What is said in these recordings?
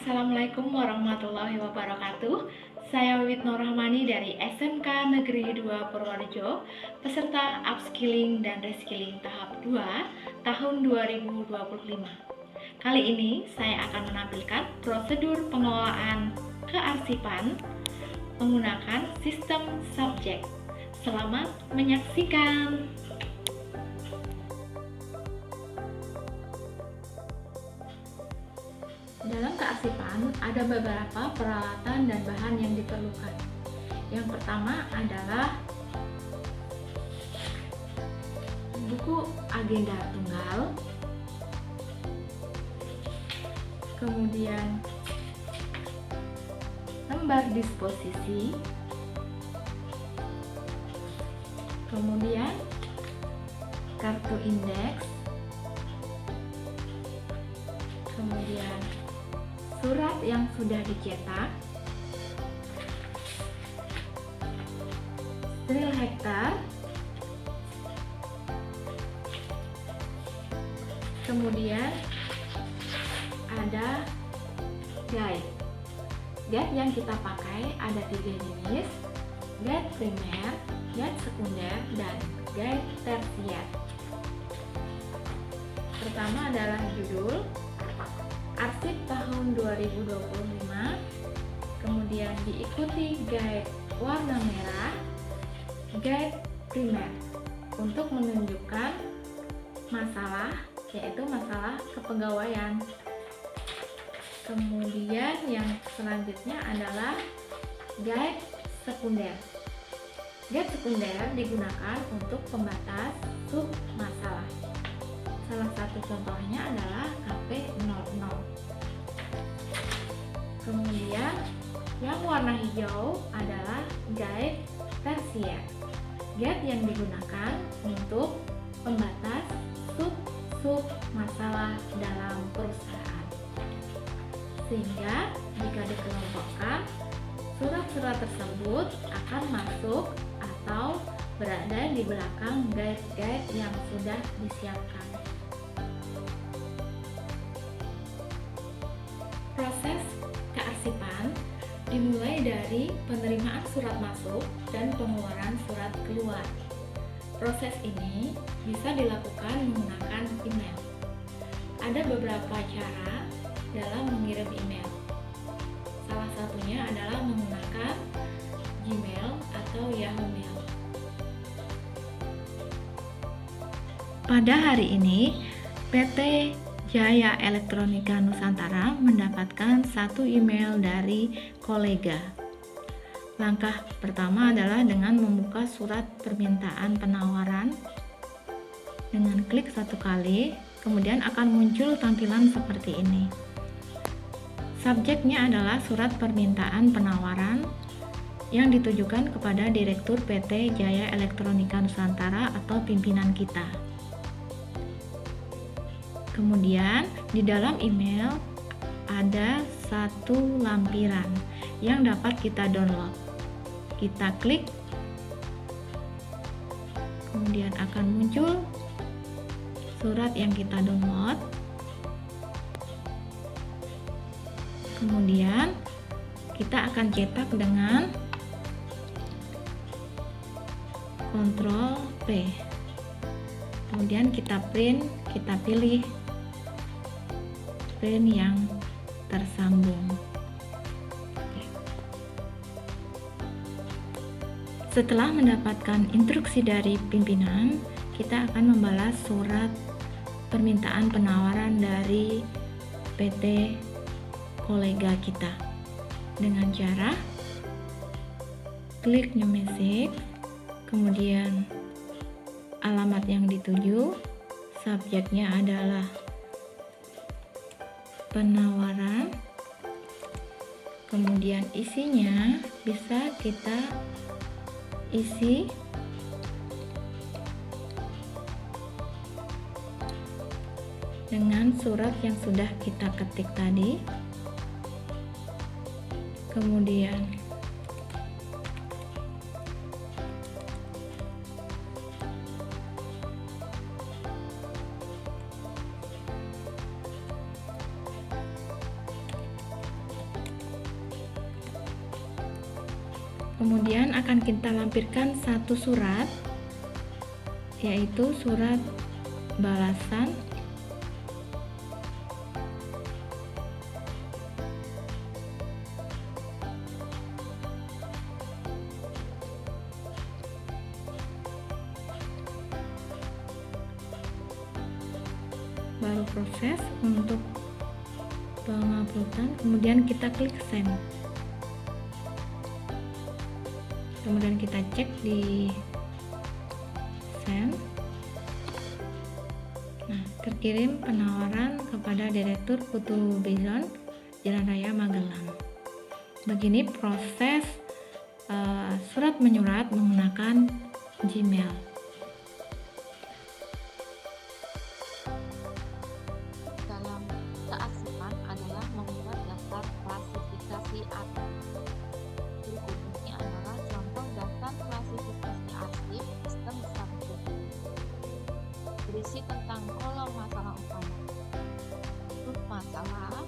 Assalamualaikum warahmatullahi wabarakatuh. Saya Wiwit Nurrahmani dari SMK Negeri 2 Purworejo, peserta Upskilling dan Reskilling tahap 2 tahun 2025. Kali ini saya akan menampilkan prosedur pengelolaan kearsipan menggunakan sistem subjek. Selamat menyaksikan. Dalam kearsipan ada beberapa peralatan dan bahan yang diperlukan. Yang pertama adalah buku agenda tunggal, kemudian lembar disposisi, kemudian kartu indeks, kemudian surat yang sudah dicetak, steril hektar, kemudian ada guide. Guide yang kita pakai ada 3 jenis: guide primer, guide sekunder, dan guide tersier. Pertama adalah judul arsip tahun 2025, kemudian diikuti guide warna merah, guide primer untuk menunjukkan masalah, yaitu masalah kepegawaian. Kemudian yang selanjutnya adalah guide sekunder. Guide sekunder digunakan untuk pembatas sub masalah. Salah satu contohnya adalah KP00. Kemudian yang warna hijau adalah guide tersier. Guide yang digunakan untuk pembatas sub masalah dalam perusahaan. Sehingga jika dikelompokkan, surat-surat tersebut akan masuk atau berada di belakang guide-guide yang sudah disiapkan. Proses kearsipan dimulai dari penerimaan surat masuk dan pengeluaran surat keluar. Proses ini bisa dilakukan menggunakan email. Ada beberapa cara dalam mengirim email. Salah satunya adalah menggunakan Gmail atau Yahoo Mail. Pada hari ini, PT Jaya Elektronika Nusantara mendapatkan 1 email dari kolega. Langkah pertama adalah dengan membuka surat permintaan penawaran. Dengan klik 1 kali, kemudian akan muncul tampilan seperti ini. Subjeknya adalah surat permintaan penawaran yang ditujukan kepada Direktur PT Jaya Elektronika Nusantara atau pimpinan kita. Kemudian di dalam email ada 1 lampiran yang dapat kita download. Kita klik, kemudian akan muncul surat yang kita download. Kemudian kita akan cetak dengan Ctrl P. Kemudian kita print, kita pilih print yang tersambung. Setelah mendapatkan instruksi dari pimpinan, kita akan membalas surat permintaan penawaran dari PT kolega kita dengan cara klik new message, kemudian alamat yang dituju, subjeknya adalah penawaran, kemudian isinya bisa kita isi dengan surat yang sudah kita ketik tadi. Kemudian Kemudian akan kita lampirkan satu surat, yaitu surat balasan baru proses untuk penguploadan, kemudian kita klik send, kemudian kita cek di send. Nah, terkirim penawaran kepada Direktur Putu Bison, Jalan Raya Magelang. Begini proses surat menyurat menggunakan Gmail. Dalam keasipan adalah membuat daftar klasifikasi arsip. Berikut ini adalah contoh daftar klasifikasi arsip sistem Subject. Berisi tentang kolom masalah utama, submasalah,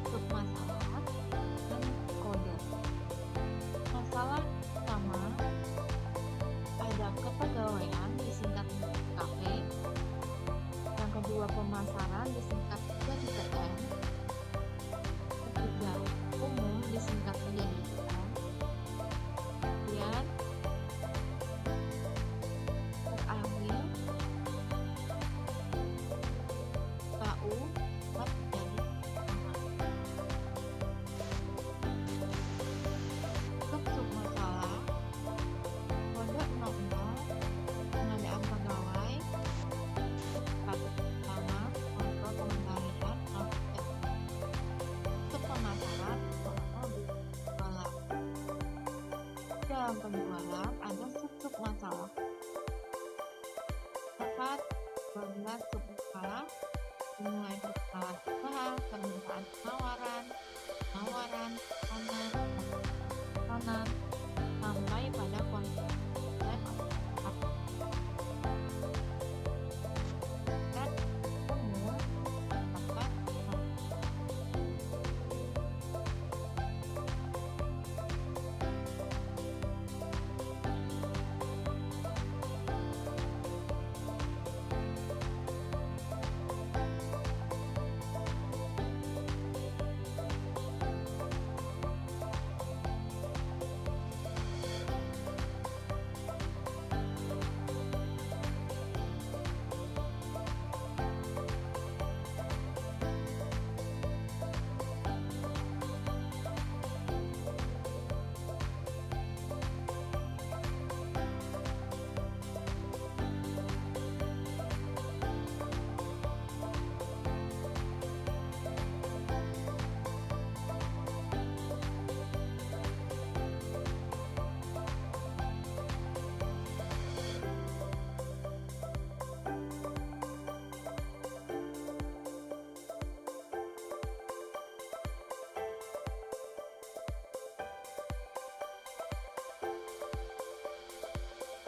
submasalah, dan kode. Masalah utama pada kepegawaian disingkat KP. Yang kedua, pemasaran disingkat PDPM. Ketiga, umum disingkat menjadi UM. Kemudian terakhir KU dapat menjadi nama. Untuk masalah kode 00 pengadaan pegawai, status utama, kontrol pengendalian, objek. Untuk pemasaran, kontrol penjualan. Dalam penjualan ada sub masalah. Dapat 12 sub masalah, dimulai perkenalan usaha, permintaan penawaran, pesanan, sampai pada konten umum dapat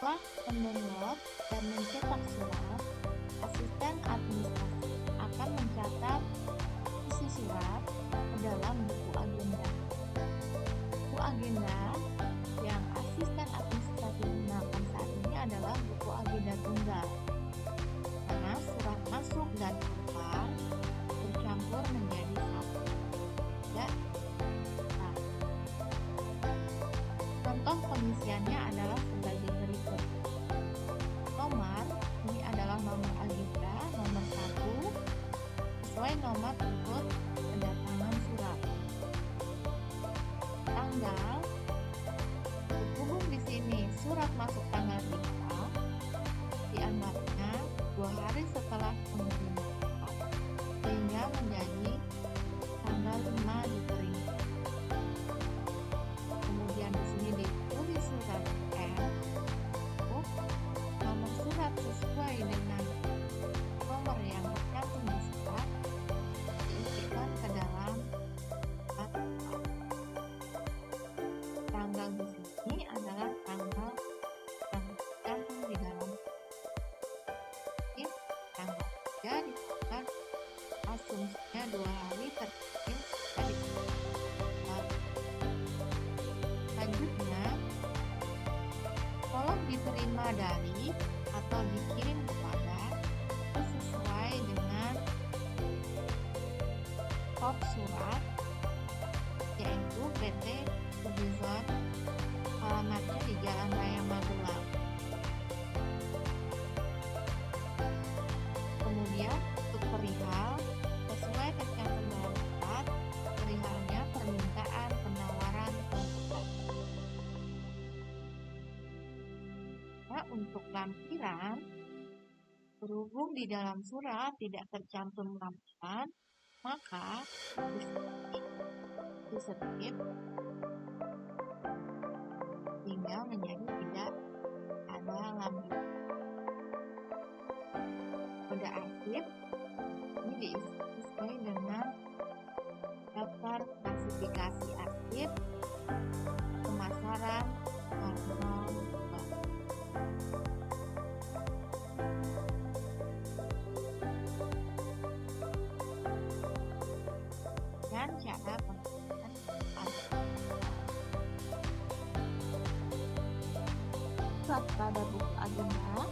setelah mendownload dan mencetak surat, asisten administrasi akan mencatat isi surat ke dalam buku agenda. Buku agenda yang asisten administrasi gunakan saat ini adalah buku agenda tunggal, karena surat masuk dan keluar bercampur menjadi satu. Ya. Nah, contoh pengisiannya adalah sebagai berikut. Nomor, ini adalah nomor agenda nomor 1 sesuai nomor urut kedatangan surat. Tanggal, berhubung di sini surat masuk tanggal 3, dianggapnya 2 hari setelah pengiriman surat, sehingga menjadi tanggal 5 diterima. Kemudian di sini ditulis surat M, nomor surat sesuai dengan nomor yang tercantum di surat diisikan ke dalam surat. Tanggal di sini adalah tanggal yang tercantum di dalam tanggal 3 ditekan asumsinya 2 hari terkirim dari surat. Selanjutnya diterima dari atau dikirim kepada itu sesuai dengan kod surat, yaitu PT Sugizon, alamatnya di Jalan Raya Magelang. Kemudian untuk perihal sesuai tercantum dalam surat, perihalnya permintaan penawaran konsultan. Nah, untuk lampiran, berhubung di dalam surat tidak tercantum lampiran, maka di skip tinggal menjadi tidak ada lampiran. Kode arsip ini diisi sesuai dengan daftar klasifikasi arsip pemasaran karton bank. Dan cara penggunaan arsip. Surat pada buku agenda.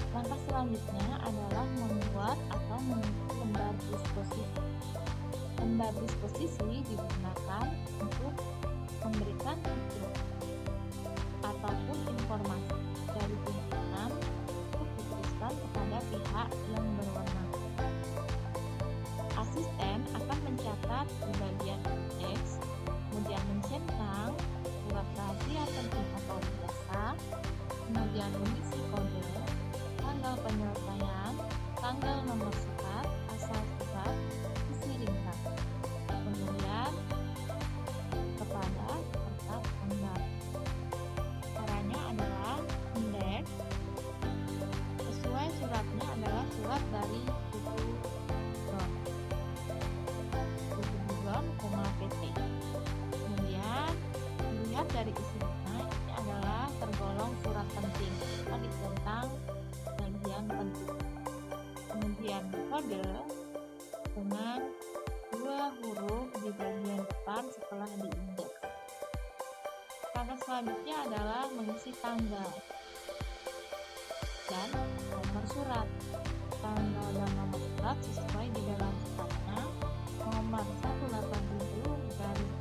Langkah selanjutnya adalah membuat atau mengisi lembar disposisi. Lembar disposisi digunakan untuk memberikan tujuan ataupun informasi dari pimpinan untuk diteruskan kepada pihak yang berwenang. Asisten akan mencatat di bagian teks, kemudian mencentang surat rahasia penting atau biasa, kemudian mengisi kode, tanggal penyelesaian, tanggal nomor surat, asal surat, isi ringkas, kemudian kepada serta tanggal. Caranya adalah indeks sesuai suratnya adalah surat dari buku Buron, PT. Kemudian dilihat dari isinya, ini adalah tergolong surat penting, ditentang bagian penting. Kemudian kode dengan 2 huruf di bagian depan setelah diindeks. Langkah selanjutnya adalah mengisi tanggal dan nomor surat. Tanggal dan nomor surat sesuai di dalam suratnya, nomor 187 garis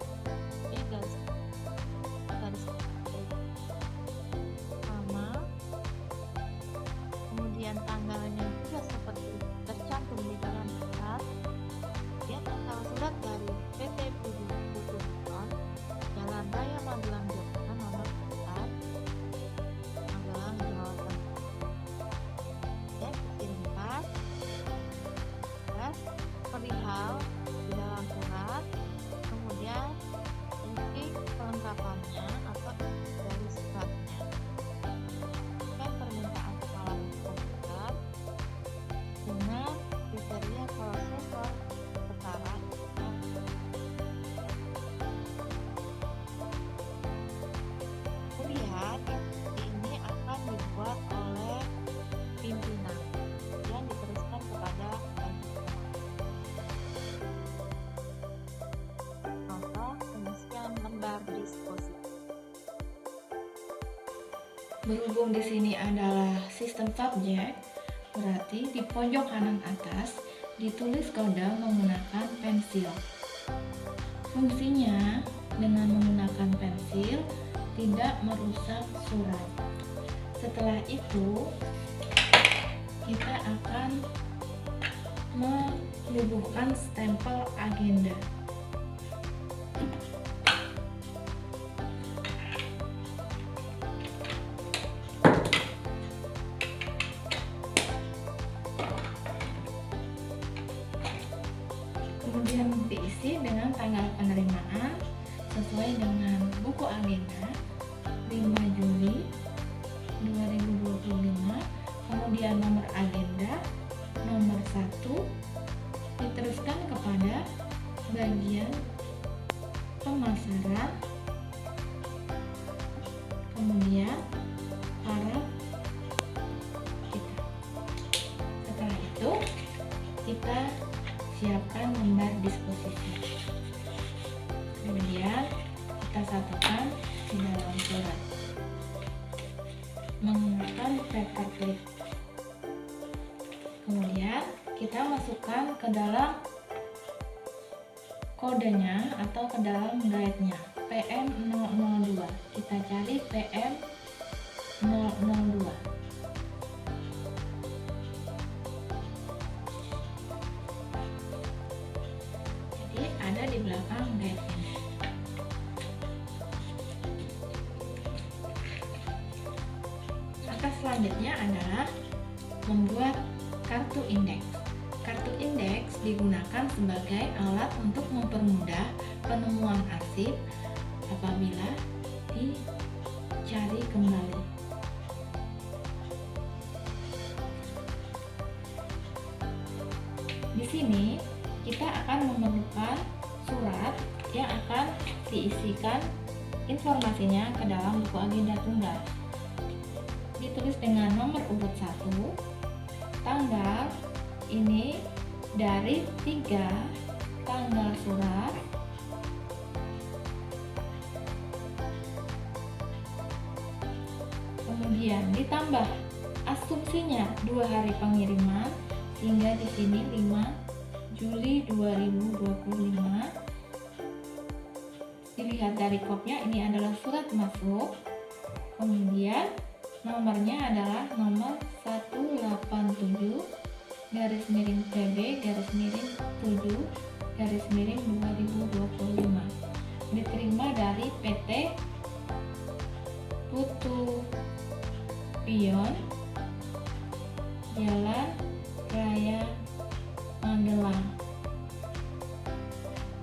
sama. Kemudian tanggalnya juga seperti tercantum di dalam surat. Dia tanggal surat dari PT Buron, Jalan Raya Magelang, Jakarta, nomor 4, Magelang, Jawa Tengah. Dan ringkas, perihal di dalam surat, kemudian isi kelengkapannya atau dari suratnya, dan permintaan pengawalan komputer dengan kriteria prosesor perkara. Kemudian ini akan dibuat oleh pimpinan dan diteruskan kepada lanjutan. Contoh pengisian lembar disposisi. Berhubung di sini adalah sistem subjek, berarti di pojok kanan atas ditulis kode menggunakan pensil. Fungsinya dengan menggunakan pensil tidak merusak surat. Setelah itu, kita akan menubuhkan stempel agenda. Kemudian diisi dengan tanggal penerimaan sesuai dengan buku agenda 5 Juli 2025. Kemudian nomor agenda nomor 1 diteruskan kepada bagian pemasaran, kemudian paraf kita. Setelah itu kita siapkan lembar disposisi, kemudian kita satukan di dalam surat. menggunakan paperclip. Kemudian kita masukkan ke dalam kodenya atau ke dalam guide-nya PM002. Kita cari PM002. Jadi ada di belakang guide-nya. Langkah selanjutnya adalah membuat kartu indeks. Kartu indeks digunakan sebagai alat untuk mempermudah penemuan arsip apabila dicari kembali. Di sini kita akan memerlukan surat yang akan diisikan informasinya ke dalam buku agenda tunggal. Ditulis dengan nomor urut 1, tanggal ini dari 3 tanggal surat, kemudian ditambah asumsinya 2 hari pengiriman sehingga di sini 5 Juli 2025. Dilihat dari kopnya, ini adalah surat masuk, kemudian nomornya adalah nomor 187 garis miring PB garis miring 7 garis miring 2025. Diterima dari PT Putu Pion, Jalan Raya Magelang.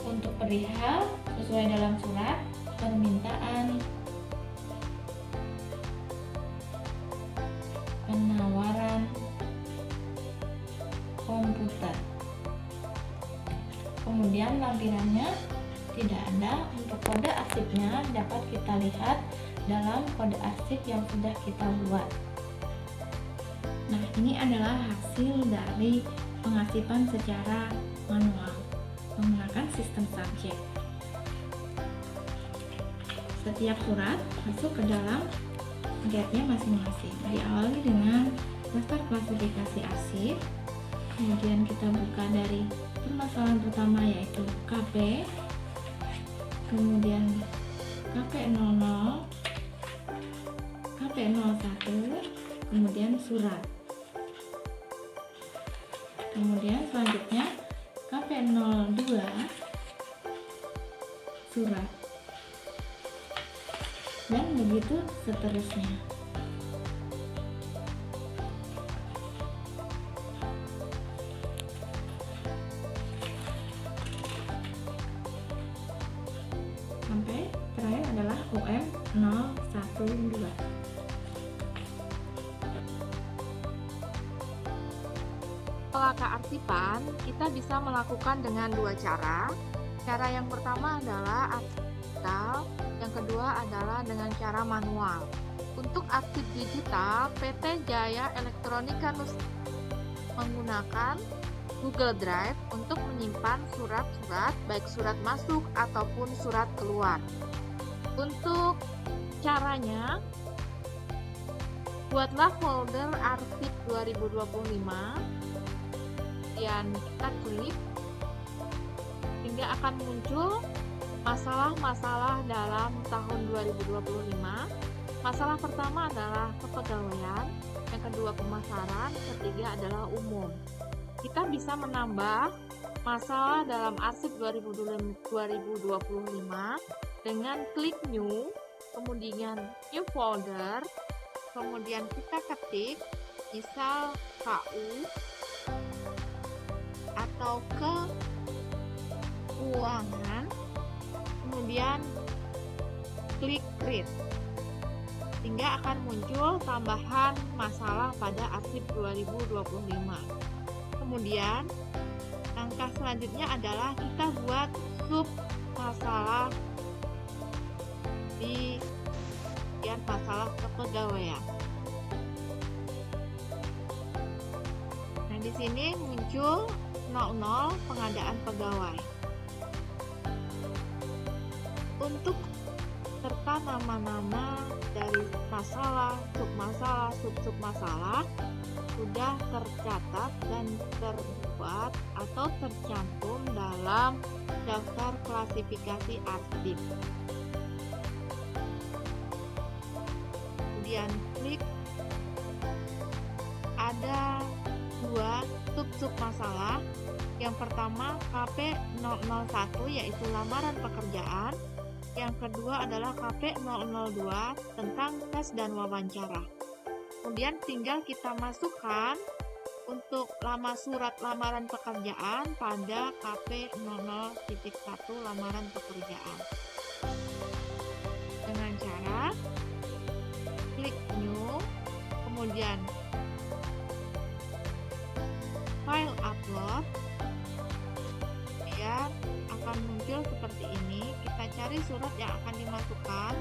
Untuk perihal sesuai dalam surat, permintaan penawaran komputer. Kemudian lampirannya tidak ada. Untuk kode arsipnya dapat kita lihat dalam kode arsip yang sudah kita buat. Nah, ini adalah hasil dari pengarsipan secara manual menggunakan sistem subjek. Setiap surat masuk ke dalam guide-nya masing-masing. Diawali dengan daftar klasifikasi arsip. Kemudian kita buka dari permasalahan pertama yaitu KP, kemudian KP00, KP01, kemudian surat. Kemudian selanjutnya KP02, surat. Dan begitu seterusnya. Sampai terakhir adalah UM012. Pola kearsipan kita bisa melakukan dengan 2 cara. Cara yang pertama adalah arsip digital, yang kedua adalah dengan cara manual. Untuk arsip digital, PT Jaya Elektronika Nusantara menggunakan Google Drive untuk menyimpan surat-surat, baik surat masuk ataupun surat keluar. Untuk caranya, buatlah folder arsip 2025, kemudian kita klik sehingga akan muncul masalah-masalah dalam tahun 2025. Masalah pertama adalah kepegawaian, yang kedua pemasaran, ketiga adalah umum. Kita bisa menambah masalah dalam arsip 2025 dengan klik new, kemudian new folder, kemudian kita ketik misal KU atau keuangan, kemudian klik create, sehingga akan muncul tambahan masalah pada arsip 2025. Kemudian langkah selanjutnya adalah kita buat sub masalah di bagian masalah kepegawaian. Nah, di sini muncul 00 pengadaan pegawai. Untuk serta nama-nama dari masalah, sub-masalah sudah tercatat dan terbuat atau tercantum dalam daftar klasifikasi arsip. Kemudian klik, ada dua sub masalah. Yang pertama KP001 yaitu lamaran pekerjaan. Yang kedua adalah KP002 tentang tes dan wawancara. Kemudian tinggal kita masukkan untuk surat lamaran pekerjaan pada KP00.1 lamaran pekerjaan. Dengan cara klik new, kemudian file upload, kemudian akan muncul seperti ini. Kita cari surat yang akan dimasukkan.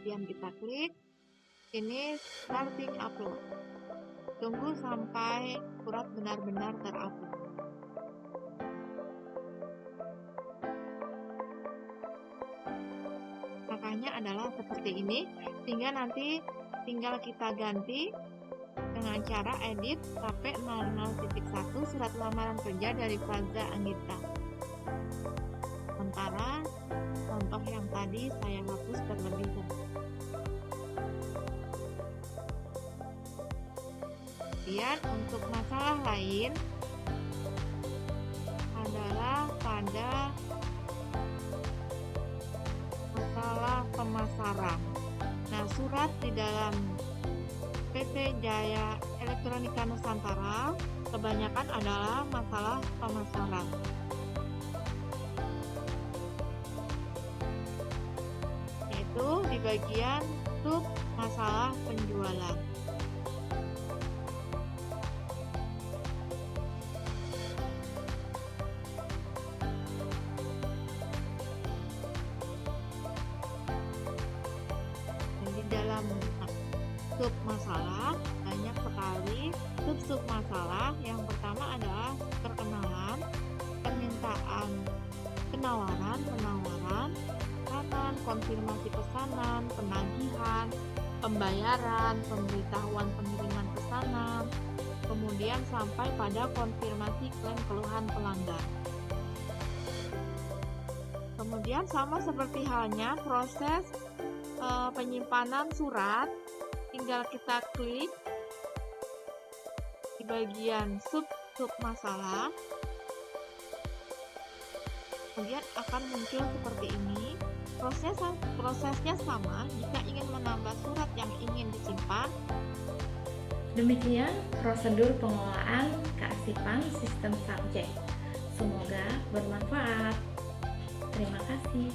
Kemudian kita klik, ini starting upload. Tunggu sampai surat benar-benar terupload. Makanya adalah seperti ini, sehingga nanti tinggal kita ganti dengan cara edit KP00.1 surat lamaran kerja dari Faza Anggita. Sementara contoh yang tadi saya hapus terlebih dahulu. Kemudian untuk masalah lain adalah pada masalah pemasaran. Nah, surat di dalam PT Jaya Elektronika Nusantara kebanyakan adalah masalah pemasaran. Yaitu di bagian sub masalah penjualan. Dalam sub masalah banyak sekali sub masalah. Yang pertama adalah perkenalan, permintaan penawaran, pesanan, konfirmasi pesanan, penagihan, pembayaran, pemberitahuan pengiriman pesanan, kemudian sampai pada konfirmasi klaim keluhan pelanggan. Kemudian sama seperti halnya proses penyimpanan surat, tinggal kita klik di bagian sub masalah, kemudian akan muncul seperti ini. Prosesnya sama jika ingin menambah surat yang ingin disimpan. Demikian prosedur pengelolaan kearsipan sistem subjek. Semoga bermanfaat. Terima kasih.